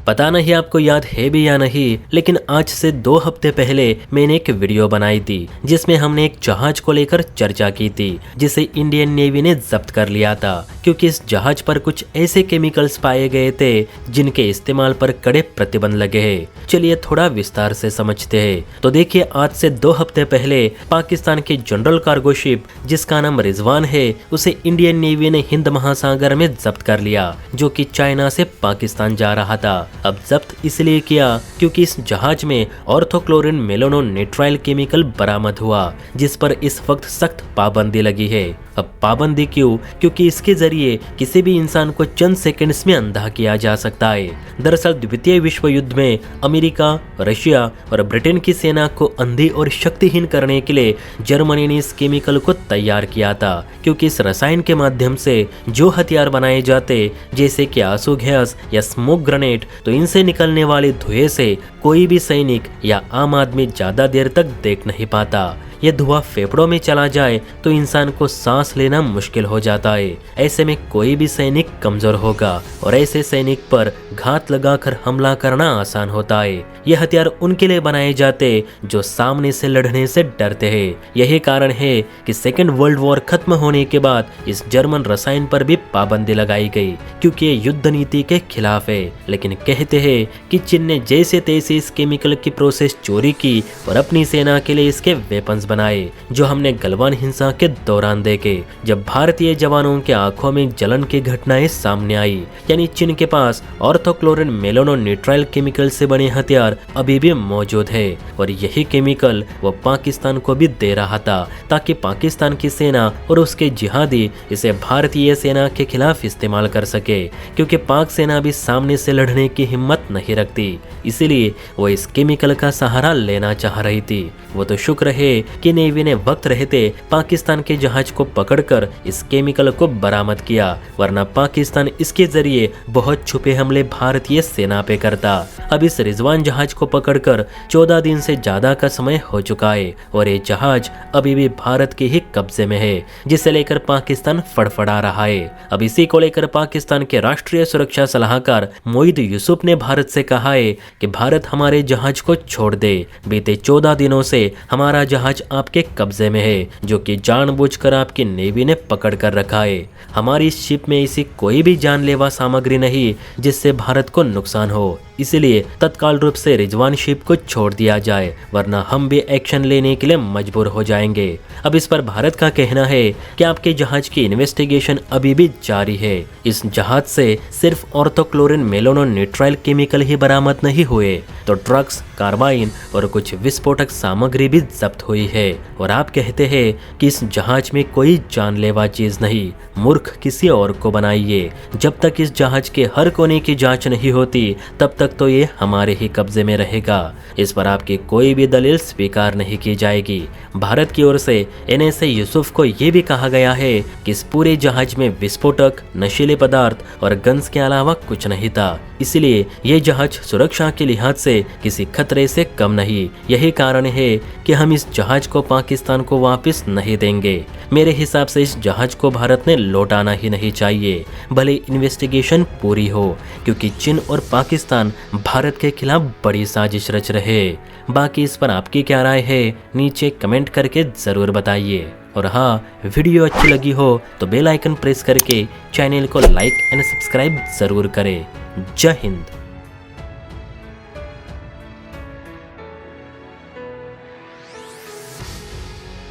पता नहीं आपको याद है भी या नहीं, लेकिन आज से 2 हफ्ते पहले मैंने एक वीडियो बनाई थी जिसमें हमने एक जहाज को लेकर चर्चा की थी जिसे इंडियन नेवी ने जब्त कर लिया था, क्योंकि इस जहाज पर कुछ ऐसे केमिकल्स पाए गए थे जिनके इस्तेमाल पर कड़े प्रतिबंध लगे हैं। चलिए थोड़ा विस्तार से समझते हैं। तो देखिए, आज से 2 हफ्ते पहले पाकिस्तान की जनरल कार्गो शिप जिसका नाम रिजवान है, उसे इंडियन नेवी ने हिंद महासागर में जब्त कर लिया, जो कि चाइना से पाकिस्तान जा रहा था। अब जब्त इसलिए किया क्योंकि इस जहाज में ऑर्थोक्लोरिन मेलोनोनिट्राइल केमिकल बरामद हुआ, जिस पर इस वक्त सख्त पाबंदी लगी है। अब पाबंदी क्यों? क्योंकि इसके जरिए किसी भी इंसान को चंद सेकंड्स में अंधा किया जा सकता है। दरअसल द्वितीय विश्व युद्ध में अमेरिका, रशिया और ब्रिटेन की सेना को अंधी और शक्तिहीन करने के लिए जर्मनी ने इस केमिकल को तैयार किया था, क्योंकि इस रसायन के माध्यम से जो हथियार बनाए जाते, जैसे कि आंसू गैस या स्मोक ग्रेनेड, तो इनसे निकलने वाले धुएं से कोई भी सैनिक या आम आदमी ज्यादा देर तक देख नहीं पाता। यह धुआं फेफड़ों में चला जाए तो इंसान को सांस लेना मुश्किल हो जाता है। ऐसे में कोई भी सैनिक कमजोर होगा और ऐसे सैनिक पर घात लगाकर हमला करना आसान होता है। यह हथियार उनके लिए बनाए जाते जो सामने से लड़ने से डरते हैं। यही कारण है कि सेकेंड वर्ल्ड वॉर खत्म होने के बाद इस जर्मन रसायन पर भी पाबंदी लगाई गई, क्योंकि ये युद्ध नीति के खिलाफ है। लेकिन कहते हैं कि चीन ने जैसे तैसे इस केमिकल की प्रोसेस चोरी की और अपनी सेना के लिए इसके वेपन्स बनाए, जो हमने गलवान हिंसा के दौरान देखे, जब भारतीय जवानों के आंखों में जलन की घटनाएं सामने आई। यानी चीन के पास ऑर्थोक्लोरिन मेलोनोनिट्राइल केमिकल से बने हथियार अभी भी मौजूद है, और यही केमिकल वो पाकिस्तान को भी दे रहा था, ताकि पाकिस्तान की सेना और उसके जिहादी इसे भारतीय सेना के खिलाफ इस्तेमाल कर सके, क्योंकि पाक सेना भी सामने से लड़ने की हिम्मत नहीं रखती। इसीलिए वो इस केमिकल का सहारा लेना चाह रही थी। वो तो शुक्र है कि नेवी ने वक्त रहते पाकिस्तान के जहाज को पकड़कर इस केमिकल को बरामद किया, वरना पाकिस्तान इसके जरिए बहुत छुपे हमले भारतीय सेना पे करता। अब इस रिजवान जहाज को पकड़कर 14 दिन से ज्यादा का समय हो चुका है, और ये जहाज अभी भी भारत के ही कब्जे में है, जिसे लेकर पाकिस्तान फड़फड़ा रहा है। अब इसी को लेकर पाकिस्तान के राष्ट्रीय सुरक्षा सलाहकार मोईद यूसुफ ने भारत से कहा है कि भारत हमारे जहाज को छोड़ दे। बीते 14 दिनों से हमारा जहाज आपके कब्जे में है, जो कि जानबूझकर आपकी नेवी ने पकड़ कर रखा है। हमारी शिप में ऐसी कोई भी जानलेवा सामग्री नहीं जिससे भारत को नुकसान हो, इसलिए तत्काल रूप से रिजवान शिप को छोड़ दिया जाए, वरना हम भी एक्शन लेने के लिए मजबूर हो जाएंगे। अब इस पर भारत का कहना है कि आपके जहाज की इन्वेस्टिगेशन अभी भी जारी है। इस जहाज से सिर्फ ऑर्थोक्लोरिन मेलोनोनिट्राइल केमिकल ही बरामद नहीं हुए, तो ड्रग्स, कार्बाइन और कुछ विस्फोटक सामग्री भी जब्त हुई है। और आप कहते हैं कि इस जहाज में कोई जानलेवा चीज नहीं, मूर्ख किसी और को बनाइए। जब तक इस जहाज के हर कोने की जांच नहीं होती, तब तक तो ये हमारे ही कब्जे में रहेगा। इस पर आपकी कोई भी दलील स्वीकार नहीं की जाएगी। भारत की ओर से एनएसए यूसुफ को ये भी कहा गया है कि इस पूरे जहाज में विस्फोटक, नशीले पदार्थ और गन्स के अलावा कुछ नहीं था, इसलिए ये जहाज सुरक्षा के लिहाज से किसी खतरे से कम नहीं। यही कारण है कि हम इस जहाज को पाकिस्तान को वापस नहीं देंगे। मेरे हिसाब से इस जहाज को भारत ने लौटाना ही नहीं चाहिए, भले इन्वेस्टिगेशन पूरी हो, क्योंकि चीन और पाकिस्तान भारत के खिलाफ बड़ी साजिश रच रहे। बाकी इस पर आपकी क्या राय है, नीचे कमेंट करके जरूर बताइए। और हाँ, वीडियो अच्छी लगी हो तो बेल आइकन प्रेस करके चैनल को लाइक एंड सब्सक्राइब जरूर करें। जय हिंद।